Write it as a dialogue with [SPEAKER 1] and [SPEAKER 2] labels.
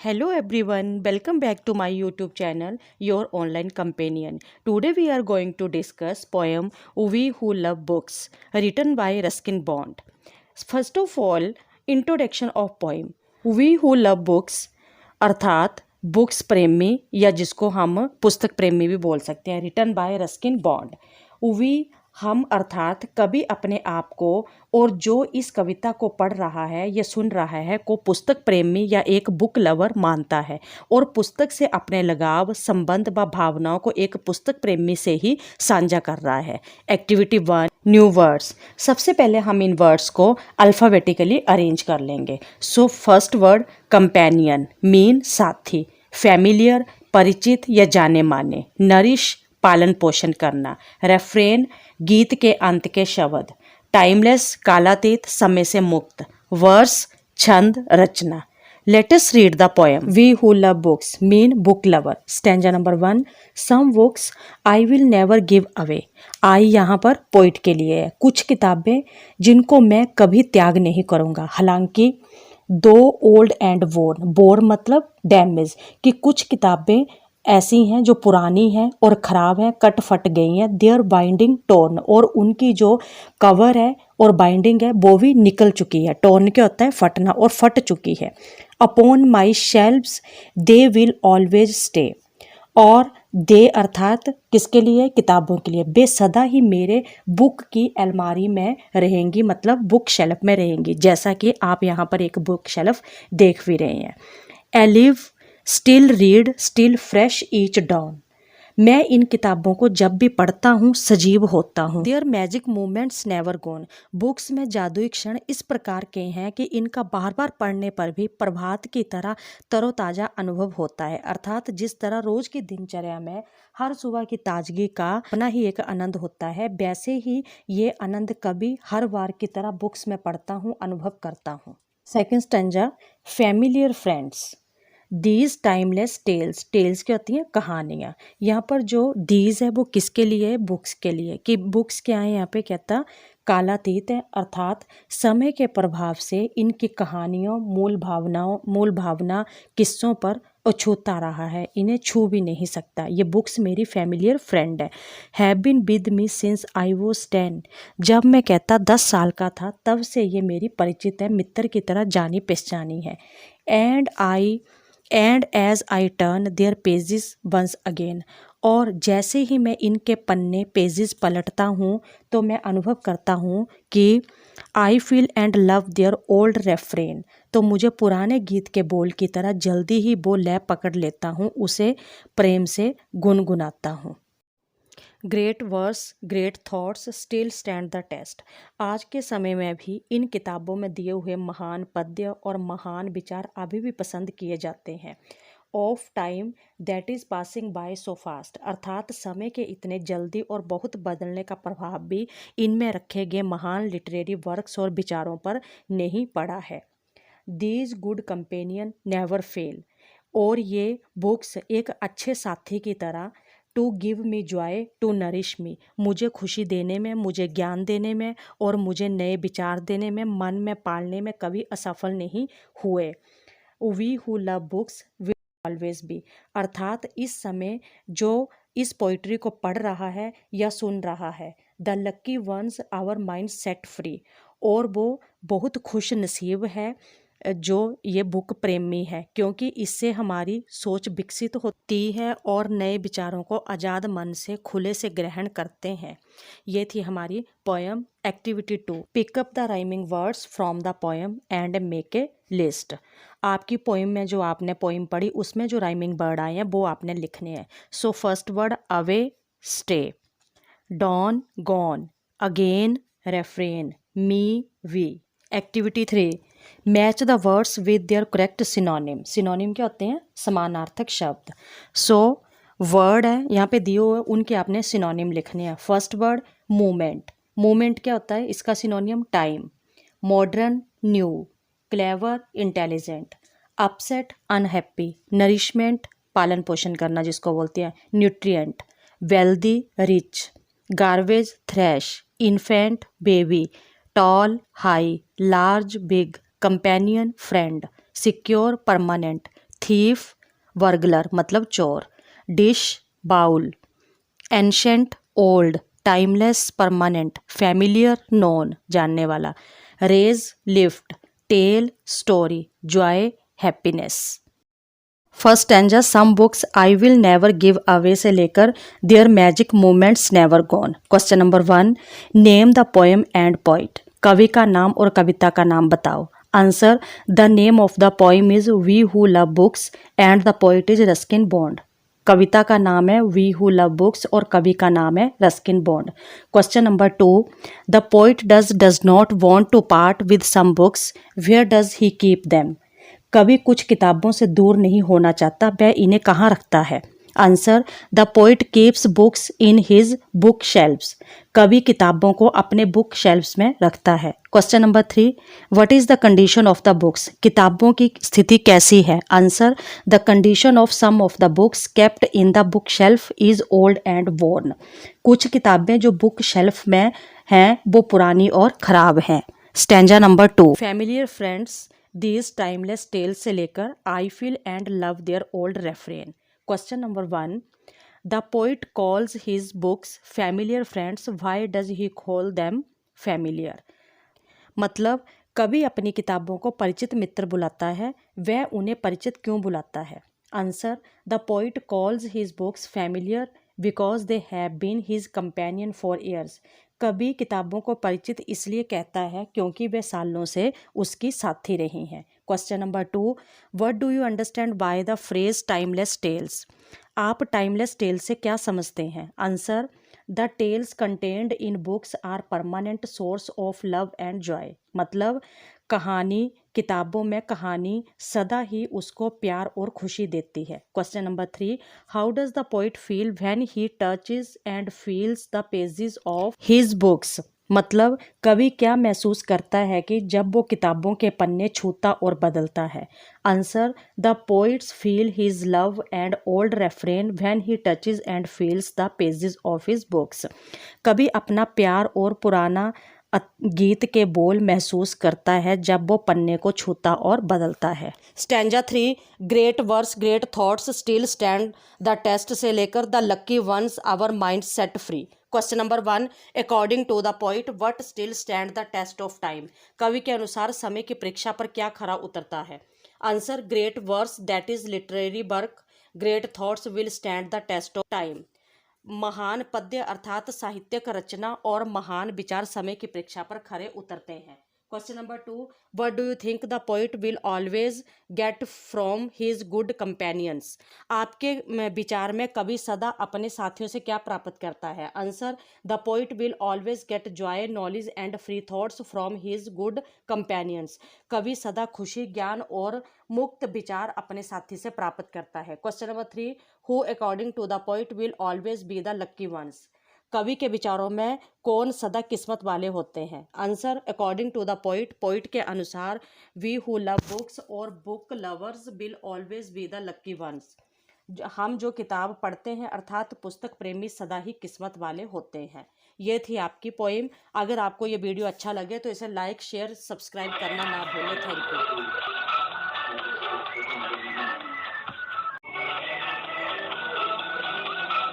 [SPEAKER 1] Hello everyone, welcome back to my YouTube channel, Your Online Companion. Today we are going to discuss poem We Who Love Books, written by Ruskin Bond. First of all, introduction of poem. We Who Love Books अर्थात books प्रेमी या जिसको हम पुस्तक प्रेमी भी बोल सकते हैं, written by Ruskin Bond. We हम अर्थात कभी अपने आप को और जो इस कविता को पढ़ रहा है या सुन रहा है को पुस्तक प्रेमी या एक बुक लवर मानता है और पुस्तक से अपने लगाव संबंध व भावनाओं को एक पुस्तक प्रेमी से ही साझा कर रहा है. Activity 1, new words. सबसे पहले हम इन वर्ड्स को अल्फ़ाबेटिकली अरेंज कर लेंगे. सो फर्स्ट वर्ड कंपेनियन मीन साथी, फैमिलियर परिचित या जाने माने, नरिश पालन पोषण करना, रेफ्रेन गीत के अंत के शब्द, टाइमलेस कालातीत समय से मुक्त, वर्स छंद रचना. Let us read the poem. We who love books mean book lover. Stanza number 1. Some books I will never give away. I यहाँ पर पोइट के लिए है. कुछ किताबें जिनको मैं कभी त्याग नहीं करूँगा. हालांकि दो ओल्ड एंड वोर्न, बोर मतलब डैमेज, कि कुछ किताबें ऐसी हैं जो पुरानी हैं और ख़राब हैं, कट फट गई हैं. देयर बाइंडिंग टोर्न, और उनकी जो कवर है और बाइंडिंग है वो भी निकल चुकी है. टोर्न क्या होता है? फटना, और फट चुकी है. Upon my shelves they will always stay, और दे अर्थात किसके लिए? किताबों के लिए. वे सदा ही मेरे बुक की अलमारी में रहेंगी, मतलब बुक शेल्फ में रहेंगी, जैसा कि आप यहाँ पर एक बुक शेल्फ देख भी रहे हैं. I live still read still fresh each down. मैं इन किताबों को जब भी पढ़ता हूँ सजीव होता हूँ. There magic movements never gone. Books में जादुई क्षण इस प्रकार के हैं कि इनका बार बार पढ़ने पर भी प्रभात की तरह तरोताज़ा अनुभव होता है. अर्थात जिस तरह रोज की दिनचर्या में हर सुबह की ताजगी का अपना ही एक आनंद होता है, वैसे ही ये आनंद कभी हर बार की तरह बुक्स में पढ़ता हूँ, अनुभव करता हूँ. Second stanza, familiar friends. These timeless tales. Tales क्या होती हैं? कहानियाँ. यहाँ पर जो दीज है वो किसके लिए है? बुक्स के लिए. कि बुक्स क्या है? यहाँ पे कहता कालातीत है, अर्थात समय के प्रभाव से इनकी कहानियों मूल भावना किस्सों पर अछूता रहा है, इन्हें छू भी नहीं सकता. ये बुक्स मेरी फैमिलियर फ्रेंड है. Have been with me since I was 10. जब मैं कहता 10 साल का था तब से ये मेरी परिचित है, मित्र की तरह जानी पहचानी है. And as I turn their pages once again. और जैसे ही मैं इनके पन्ने पेजेस पलटता हूँ तो मैं अनुभव करता हूँ कि I feel and love their old refrain. तो मुझे पुराने गीत के बोल की तरह जल्दी ही वो लय पकड़ लेता हूँ, उसे प्रेम से गुनगुनाता हूँ. Great verse great thoughts still stand the test. आज के समय में भी इन किताबों में दिए हुए महान पद्य और महान विचार अभी भी पसंद किए जाते हैं. Of time that is passing by so fast. अर्थात समय के इतने जल्दी और बहुत बदलने का प्रभाव भी इनमें रखे गए महान लिटरेरी वर्क्स और विचारों पर नहीं पड़ा है. These good companion never fail. और ये बुक्स एक अच्छे साथी की तरह to give me joy to nourish me. मुझे खुशी देने में, मुझे ज्ञान देने में और मुझे नए विचार देने में, मन में पालने में कभी असफल नहीं हुए. We who love books will always be. अर्थात इस समय जो इस पोइट्री को पढ़ रहा है या सुन रहा है, the lucky ones our mind set free. और वो बहुत खुश नसीब है जो ये बुक प्रेमी है, क्योंकि इससे हमारी सोच विकसित होती है और नए विचारों को आज़ाद मन से खुले से ग्रहण करते हैं. ये थी हमारी poem. Activity 2, pick up the rhyming words from the poem and make a list. आपकी पोएम में जो आपने पोएम पढ़ी उसमें जो राइमिंग वर्ड आए हैं वो आपने लिखने हैं. So first word away stay, dawn gone, again refrain, me we. Activity 3, match the words with their correct synonym. Synonym क्या होते हैं? समानार्थक शब्द. सो वर्ड है यहाँ पे दिए हुए, उनके आपने सिनोनिम लिखने हैं. First word movement. मूवमेंट क्या होता है? इसका synonym time. Modern new, clever intelligent, upset unhappy, nourishment पालन पोषण करना जिसको बोलते हैं, nutrient, wealthy rich, garbage trash, infant baby, tall high, large big, companion friend, secure permanent, thief burglar मतलब चोर, dish bowl, ancient old, timeless permanent, familiar known जानने वाला, raise lift, tell story, joy happiness. First stanza some books I will never give away से लेकर their magic moments never gone. Question number 1, name the poem and poet. कवि का नाम और कविता का नाम बताओ। Answer, the name of the poem is we who love books and the poet is Ruskin Bond. कविता का नाम है वी हु लव बुक्स और कवि का नाम है Ruskin Bond. Question number 2, the poet does not want to part with some books, where does he keep them. कवि कुछ किताबों से दूर नहीं होना चाहता, वह इन्हें कहाँ रखता है। Answer, the poet keeps books in his book shelves. कवि किताबों को अपने बुक शेल्व्स में रखता है। Question number 3, what is the condition of the books. किताबों की स्थिति कैसी है। Answer, the condition of some of the books kept in the book shelf is old and worn. कुछ किताबें जो बुक शेल्फ में हैं वो पुरानी और खराब हैं। Stanza number 2, familiar friends these timeless tales से लेकर I feel and love their old reference. Question number 1, the poet calls his books familiar friends, why does he call them familiar. मतलब कवि अपनी किताबों को परिचित मित्र बुलाता है, वह उन्हें परिचित क्यों बुलाता है। Answer, the poet calls his books familiar because they have been his companion for years. कवि किताबों को परिचित इसलिए कहता है क्योंकि वे सालों से उसकी साथी रही हैं। Question number 2, what do you understand by the phrase timeless tales. आप टाइमलेस टेल्स से क्या समझते हैं। Answer, the tales contained in books are permanent source of love and joy. मतलब कहानी किताबों में कहानी सदा ही उसको प्यार और खुशी देती है। Question number 3, how does the poet feel when he touches and feels the pages of his books. मतलब कवि क्या महसूस करता है कि जब वो किताबों के पन्ने छूता और बदलता है। Answer, the poets feel his love and old refrain when he touches and feels the pages of his books. कवि अपना प्यार और पुराना गीत के बोल महसूस करता है जब वो पन्ने को छूता और बदलता है। Stanza 3, great verse great thoughts still stand the test से लेकर the lucky ones our mind set free. Question number 1, according to the poet what still stand the test of time. कवि के अनुसार समय की परीक्षा पर क्या खरा उतरता है। Answer, great verse that is literary work, great thoughts will stand the test of time. महान पद्य अर्थात साहित्यक रचना और महान विचार समय की परीक्षा पर खरे उतरते हैं। Question number 2, what do you think the poet will always get from his good companions. आपके विचार में कवि सदा अपने साथियों से क्या प्राप्त करता है। Answer, the poet will always get Joy knowledge and free thoughts from his good companions. कवि सदा खुशी ज्ञान और मुक्त विचार अपने साथी से प्राप्त करता है। Question number 3, who according to the poet will always be the lucky ones. कवि के विचारों में कौन सदा किस्मत वाले होते हैं। Answer, according to the poet, poet के अनुसार वी हु लव बुक्स और book lovers will always be the lucky ones. हम जो किताब पढ़ते हैं अर्थात पुस्तक प्रेमी सदा ही किस्मत वाले होते हैं। ये थी आपकी पोएम। अगर आपको ये वीडियो अच्छा लगे तो इसे लाइक शेयर सब्सक्राइब करना ना भूलें। Thank you.